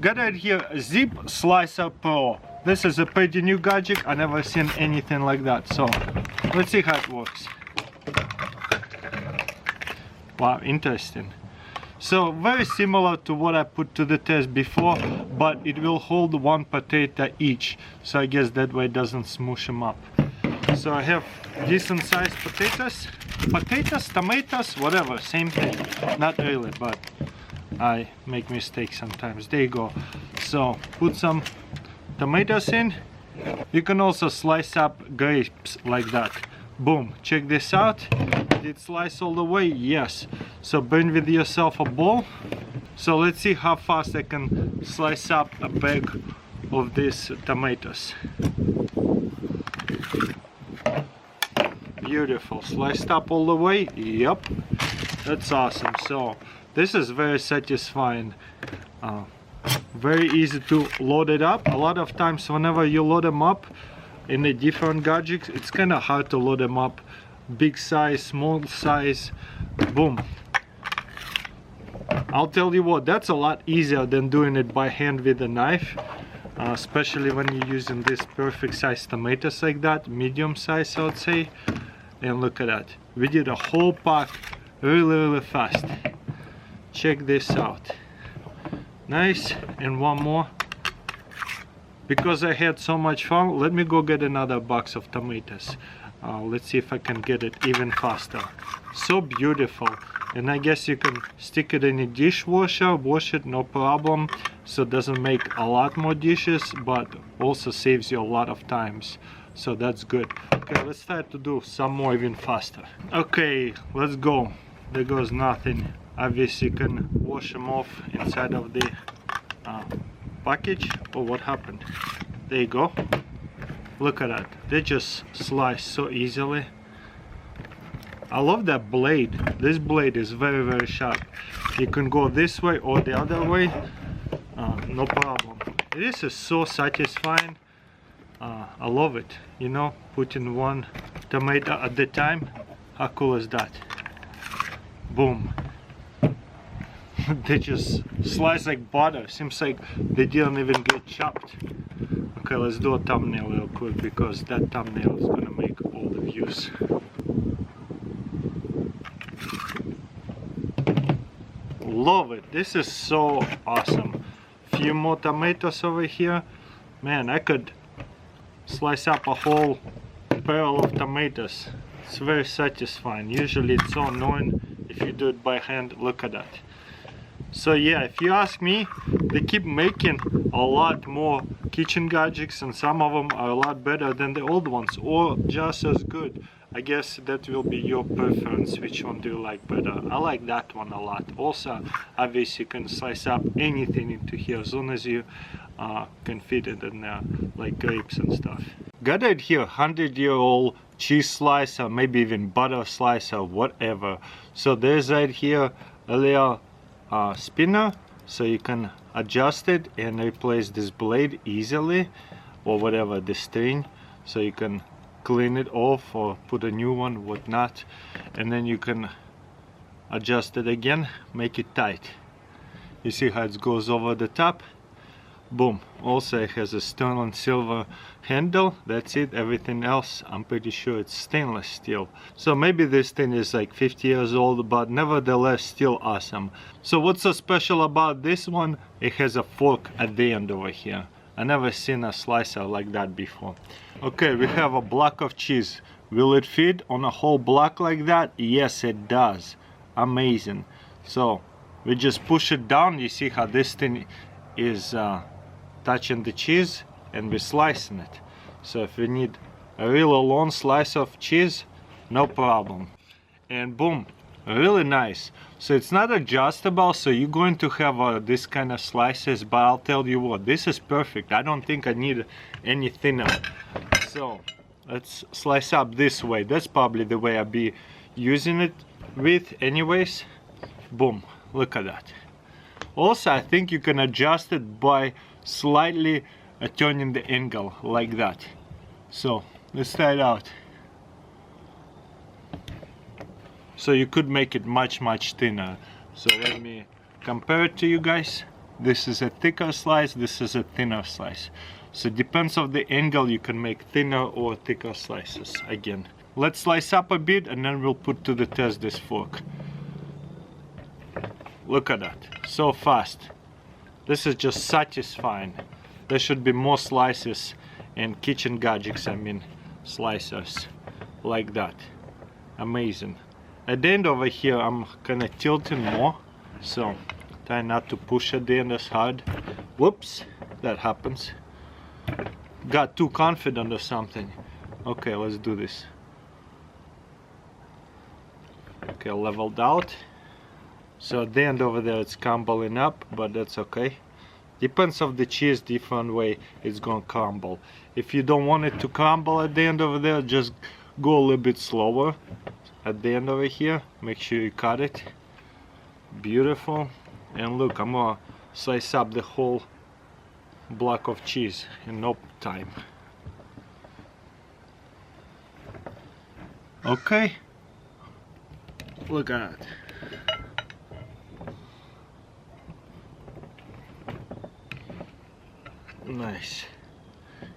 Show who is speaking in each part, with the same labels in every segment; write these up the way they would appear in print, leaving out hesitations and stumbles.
Speaker 1: Got it here, Zip Slicer Pro. This is a pretty new gadget. I never seen anything like that. So let's see how it works. Wow, interesting. So very similar to what I put to the test before, but it will hold one potato each. So I guess that way it doesn't smoosh them up. So I have decent sized potatoes, tomatoes, whatever, same thing. Not really, but I make mistakes sometimes. There you go. So put some tomatoes in. You can also slice up grapes like that. Boom, check this out. Did it slice all the way? Yes. So bring with yourself a bowl. So let's see how fast I can slice up a bag of these tomatoes. Beautiful. Sliced up all the way. Yep, that's awesome. So this is very satisfying. Very easy to load it up. A lot of times whenever you load them up in the different gadgets, it's kind of hard to load them up. Big size, small size, boom. I'll tell you what, that's a lot easier than doing it by hand with a knife, especially when you're using this perfect size tomatoes like that, medium size I would say. And look at that, we did a whole pack really fast. Check this out. Nice. And one more. Because I had so much fun, let me go get another box of tomatoes. Let's see if I can get it even faster. So beautiful. And I guess you can stick it in a dishwasher, wash it, no problem. So it doesn't make a lot more dishes, but also saves you a lot of times. So that's good. Okay, let's try to do some more even faster. Okay, let's go. There goes nothing. Obviously you can wash them off inside of the package. Oh, what happened? There you go. Look at that. They just slice so easily. I love that blade. This blade is very sharp. You can go this way or the other way. No problem. This is so satisfying. I love it. You know, putting one tomato at the time. How cool is that? Boom. They just slice like butter. Seems like they didn't even get chopped. Okay, let's do a thumbnail real quick because that thumbnail is gonna make all the views. Love it. This is so awesome. Few more tomatoes over here. Man, I could slice up a whole barrel of tomatoes. It's very satisfying. Usually it's so annoying if you do it by hand. Look at that. So yeah, if you ask me, they keep making a lot more kitchen gadgets and some of them are a lot better than the old ones or just as good. I guess that will be your preference. Which one do you like better? I like that one a lot. Also, obviously you can slice up anything into here as long as you can fit it in there, like grapes and stuff. Got it here, 100-year-old cheese slicer, maybe even butter slicer, whatever. So there's right here a little spinner, so you can adjust it and replace this blade easily, or whatever, the string, so you can clean it off or put a new one, whatnot, and then you can adjust it again, make it tight. You see how it goes over the top? Boom. Also it has a sterling silver handle. That's it. Everything else I'm pretty sure it's stainless steel. So maybe this thing is like 50 years old, but nevertheless still awesome. So what's so special about this one? It has a fork at the end over here. I never seen a slicer like that before. Okay, we have a block of cheese. Will it fit on a whole block like that? Yes, it does. Amazing. So we just push it down. You see how this thing is touching the cheese, and we're slicing it. So if we need a really long slice of cheese, no problem. And boom, really nice. So it's not adjustable, so you're going to have this kind of slices, but I'll tell you what, this is perfect. I don't think I need any thinner. So let's slice up this way. That's probably the way I'll be using it with anyways. Boom, look at that. Also, I think you can adjust it by slightly turning the angle like that. So let's try it out. So you could make it much thinner. So let me compare it to you guys. This is a thicker slice, this is a thinner slice. So it depends on the angle, you can make thinner or thicker slices again. Let's slice up a bit and then we'll put to the test this fork. Look at that, so fast. This is just satisfying. There should be more slices and kitchen gadgets, I mean slicers like that. Amazing. At the end over here I'm kinda tilting more, so try not to push at the end as hard. Whoops, that happens. Got too confident or something. Okay, let's do this. Okay, leveled out. So at the end over there it's crumbling up, but that's okay. Depends of the cheese, different way it's gonna crumble. If you don't want it to crumble at the end over there, just go a little bit slower. At the end over here, make sure you cut it. Beautiful. And look, I'm gonna slice up the whole block of cheese in no time. Okay, look at that. Nice.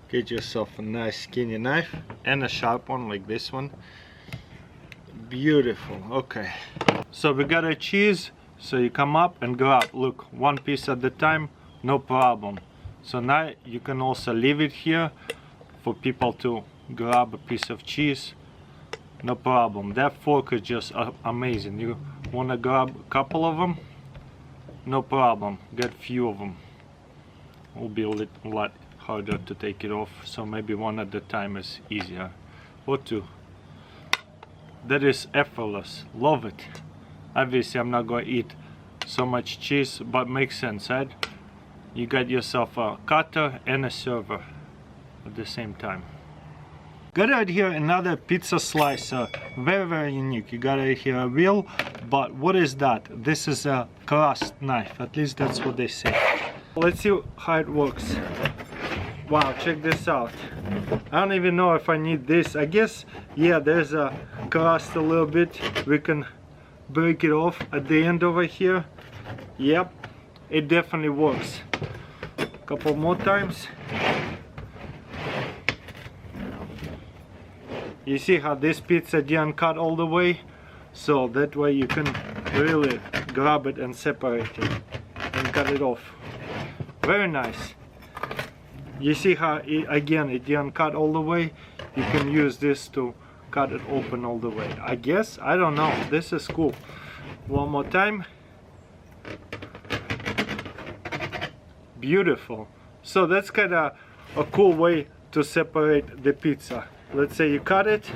Speaker 1: Get yourself a nice skinny knife and a sharp one like this one. Beautiful. Okay, so we got a cheese, so you come up and grab, look, one piece at the time, no problem. So now you can also leave it here for people to grab a piece of cheese, no problem. That fork is just amazing. You want to grab a couple of them, no problem, get few of them. Will be a lot harder to take it off, so maybe one at a time is easier, or two. That is effortless, love it. Obviously I'm not going to eat so much cheese, but makes sense, right? You got yourself a cutter and a server at the same time. Got right here another pizza slicer, very unique. You got right here a wheel, but what is that? This is a crust knife, at least that's what they say. Let's see how it works. Wow, check this out. I don't even know if I need this. I guess, yeah, there's a crust a little bit. We can break it off at the end over here. Yep, it definitely works. Couple more times. You see how this pizza didn't cut all the way? So that way you can really grab it and separate it and cut it off. Very nice. You see how again it didn't cut all the way? You can use this to cut it open all the way. I guess, I don't know, this is cool. One more time. Beautiful. So that's kind of a cool way to separate the pizza. Let's say you cut it,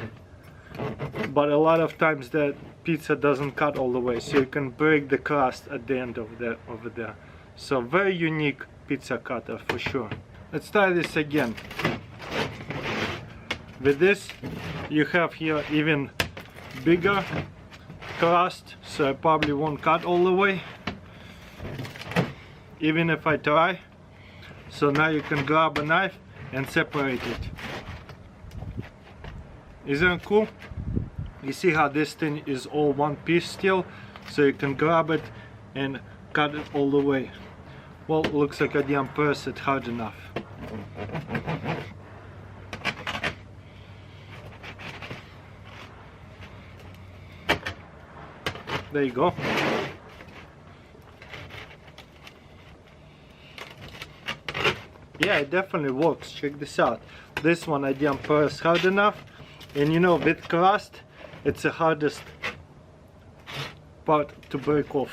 Speaker 1: but a lot of times the pizza doesn't cut all the way, so you can break the crust at the end of over there. So very unique pizza cutter for sure. Let's try this again. With this you have here even bigger crust, so I probably won't cut all the way even if I try. So now you can grab a knife and separate it. Isn't it cool? You see how this thing is all one piece still, so you can grab it and cut it all the way. Well, looks like I didn't press it hard enough. There you go. Yeah, it definitely works. Check this out. This one I didn't press hard enough, and you know, with crust it's the hardest part to break off.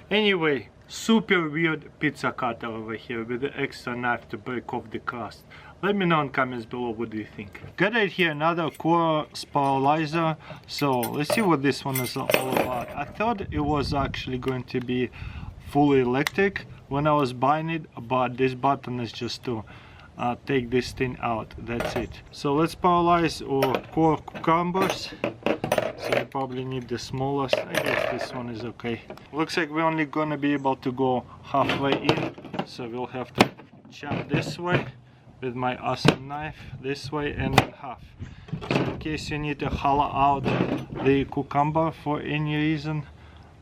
Speaker 1: Anyway, super weird pizza cutter over here with the extra knife to break off the crust. Let me know in comments below, what do you think? Got right here another core Spiralizer. So let's see what this one is all about. I thought it was actually going to be fully electric when I was buying it, but this button is just to take this thing out. That's it. So let's spiralize our core cucumbers. So I probably need the smallest. I guess this one is okay. Looks like we're only gonna be able to go halfway in, so we'll have to chop this way with my awesome knife, this way, and then half. So in case you need to hollow out the cucumber for any reason,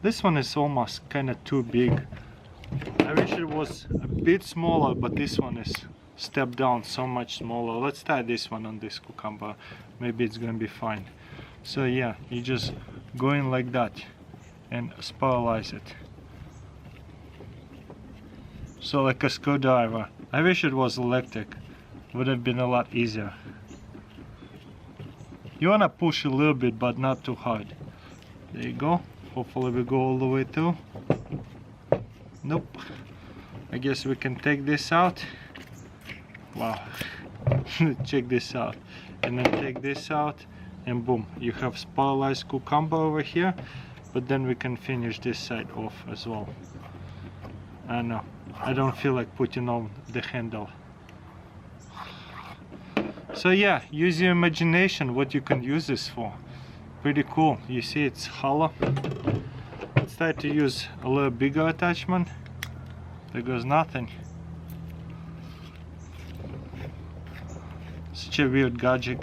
Speaker 1: This one is almost kind of too big. I wish it was a bit smaller, but this one is stepped down so much smaller. Let's try this one on this cucumber. Maybe it's gonna be fine. So yeah, you just go in like that and spiralize it. So like a screwdriver. I wish it was electric. Would have been a lot easier. You wanna push a little bit, but not too hard. There you go. Hopefully we go all the way through. Nope. I guess we can take this out. Wow. Check this out. And then take this out, and boom, you have spiralized cucumber over here. But then we can finish this side off as well. I know. I don't feel like putting on the handle. So yeah, use your imagination what you can use this for. Pretty cool. You see it's hollow. Let's try to use a little bigger attachment. There goes nothing. Such a weird gadget.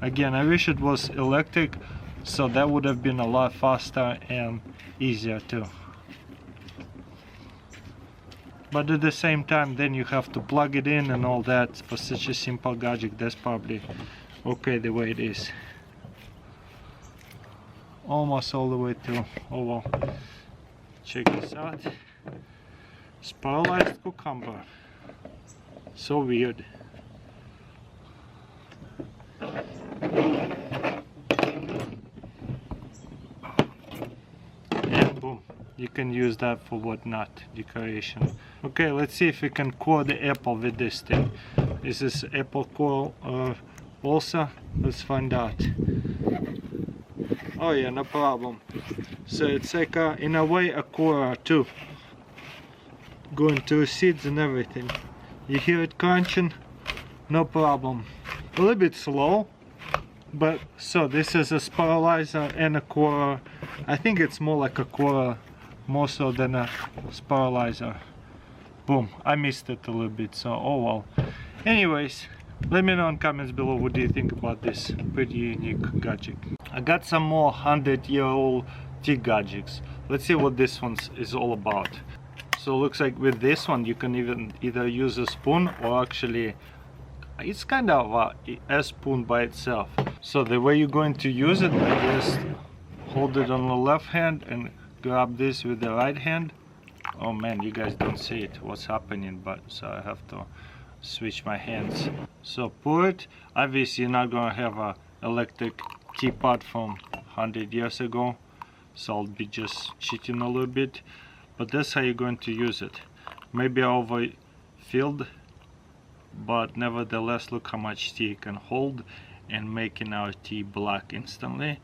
Speaker 1: Again, I wish it was electric, so that would have been a lot faster and easier too. But at the same time, then you have to plug it in and all that. For such a simple gadget, that's probably okay the way it is. Almost all the way through. Oh well. Check this out. Spiralized cucumber. So weird. And boom. You can use that for whatnot, decoration. Okay, let's see if we can core the apple with this thing. Is this apple core also? Let's find out. Oh yeah, no problem. So it's like in a way a core too. Going through seeds and everything. You hear it crunching? No problem. A little bit slow. But so this is a spiralizer and a core. I think it's more like a core more so than a spiralizer. Boom, I missed it a little bit, so oh well. Anyways, let me know in comments below what do you think about this pretty unique gadget. I got some more 100-year-old tea gadgets. Let's see what this one is all about. So it looks like with this one you can even either use a spoon or actually it's kind of a spoon by itself. So the way you're going to use it, I guess hold it on the left hand and grab this with the right hand. Oh man, you guys don't see it what's happening, but so I have to switch my hands. So pour it. Obviously you're not gonna have a electric teapot from 100 years ago, so I'll be just cheating a little bit, but that's how you're going to use it. Maybe overfilled, but nevertheless look how much tea it can hold and making our tea black instantly.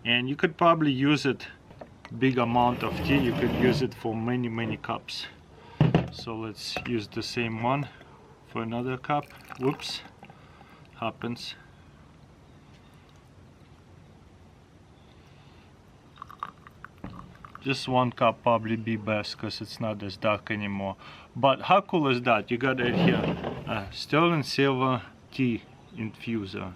Speaker 1: And you could probably use it big amount of tea. You could use it for many cups. So let's use the same one for another cup. Whoops, happens. Just one cup probably be best because it's not as dark anymore. But how cool is that? You got it here, sterling silver tea infuser.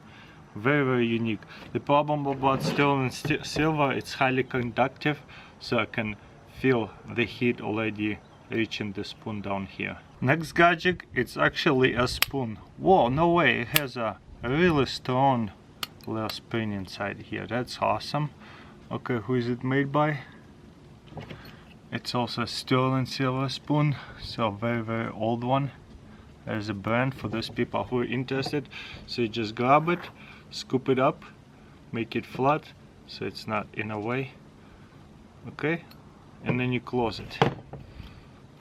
Speaker 1: Very unique. The problem about sterling silver, it's highly conductive, so I can feel the heat already reaching the spoon down here. Next gadget, it's actually a spoon. Whoa, no way, it has a really strong little spring inside here. That's awesome. Okay, who is it made by? It's also a sterling silver spoon, so very old one. There's a brand for those people who are interested. So you just grab it, scoop it up, make it flat so it's not in a way. Okay, and then you close it.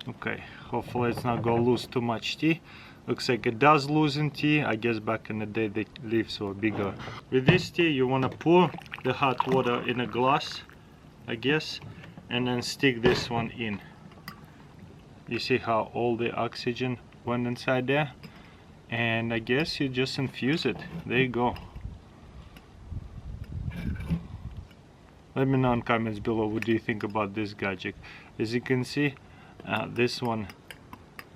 Speaker 1: Okay, hopefully it's not gonna lose too much tea. Looks like it does lose in tea. I guess back in the day the leaves were bigger. With this tea you want to pour the hot water in a glass, I guess, and then stick this one in. You see how all the oxygen went inside there? And I guess you just infuse it. There you go. Let me know in comments below what do you think about this gadget. As you can see, this one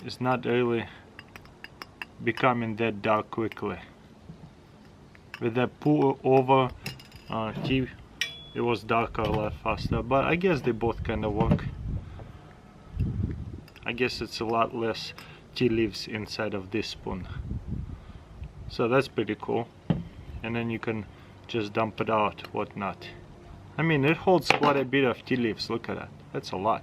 Speaker 1: is not really becoming that dark quickly. With that pour over tea it was darker a lot faster, but I guess they both kind of work. I guess it's a lot less tea leaves inside of this spoon, so that's pretty cool. And then you can just dump it out, whatnot. I mean, it holds quite a bit of tea leaves. Look at that, that's a lot.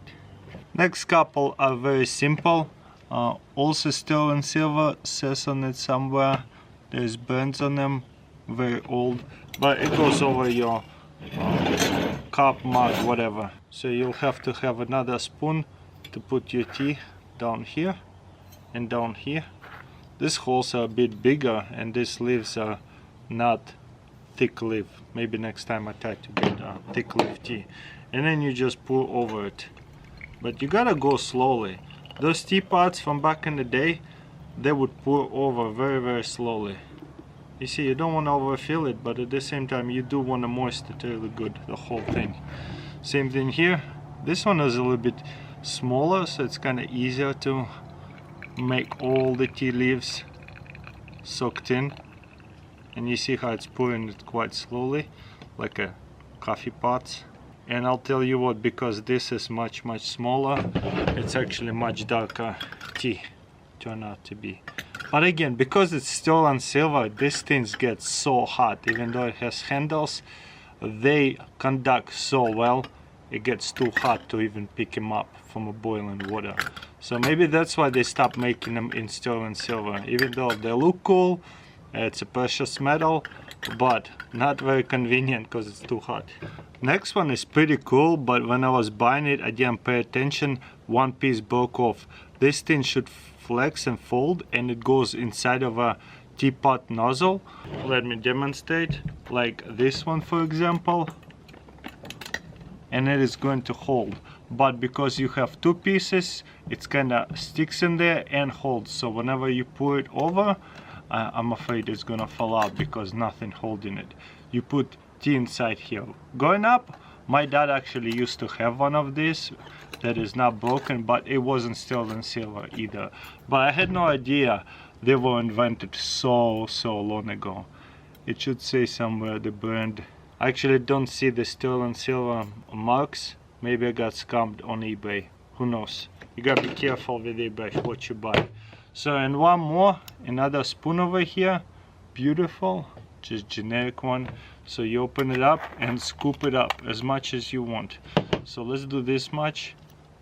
Speaker 1: Next couple are very simple, also sterling silver, says on it somewhere. There's burns on them, very old, but it goes over your cup, mug, whatever. So you'll have to have another spoon to put your tea down here and down here. These holes are a bit bigger and these leaves are not thick leaf. Maybe next time I try to get thick leaf tea. And then you just pour over it. But you gotta go slowly. Those teapots from back in the day, they would pour over very, very slowly. You see, you don't want to overfill it, but at the same time you do want to moist it really good, the whole thing. Same thing here. This one is a little bit smaller, so it's kind of easier to make all the tea leaves soaked in. And you see how it's pouring it quite slowly, like a coffee pot. And I'll tell you what, because this is much smaller, it's actually much darker tea turn out to be. But again, because it's sterling silver, these things get so hot. Even though it has handles, they conduct so well, it gets too hot to even pick them up from a boiling water. So maybe that's why they stopped making them in sterling silver. Even though they look cool, it's a precious metal, but not very convenient because it's too hot. Next one is pretty cool, but when I was buying it, I didn't pay attention. One piece broke off. This thing should flex and fold, and it goes inside of a teapot nozzle. Let me demonstrate, like this one for example, and it is going to hold. But because you have two pieces, it's kind of sticks in there and holds. So whenever you pour it over, I'm afraid it's gonna fall out because nothing holding it. You put tea inside here. Going up, my dad actually used to have one of these that is not broken, but it wasn't sterling silver either. But I had no idea they were invented so long ago. It should say somewhere the brand. I actually don't see the sterling silver marks. Maybe I got scammed on eBay. Who knows? You gotta be careful with eBay what you buy. So, and one more, another spoon over here. Beautiful, just generic one. So you open it up and scoop it up as much as you want. So let's do this much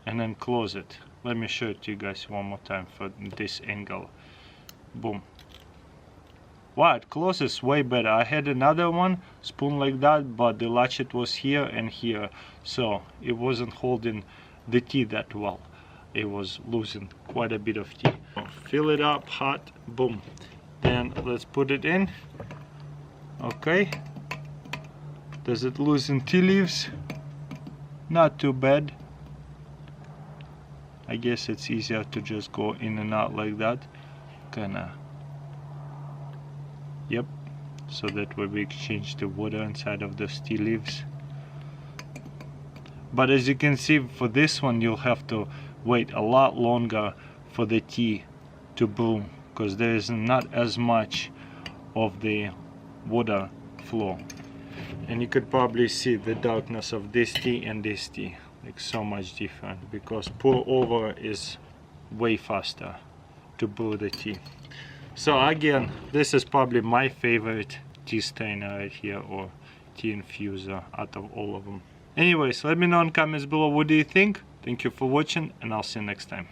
Speaker 1: and then close it. Let me show it to you guys one more time for this angle. Boom. Wow, it closes way better. I had another one, spoon like that, but the latchet was here and here. So it wasn't holding the tea that well. It was losing quite a bit of tea. Fill it up hot, boom. Then let's put it in. Okay. Does it loosen tea leaves? Not too bad. I guess it's easier to just go in and out like that. Kinda. Yep. So that way we exchange the water inside of those tea leaves. But as you can see, for this one you'll have to wait a lot longer for the tea to brew, because there is not as much of the water flow. And you could probably see the darkness of this tea and this tea, like so much different, because pour over is way faster to brew the tea. So again, this is probably my favorite tea strainer right here, or tea infuser out of all of them. Anyways, let me know in comments below what do you think. Thank you for watching, and I'll see you next time.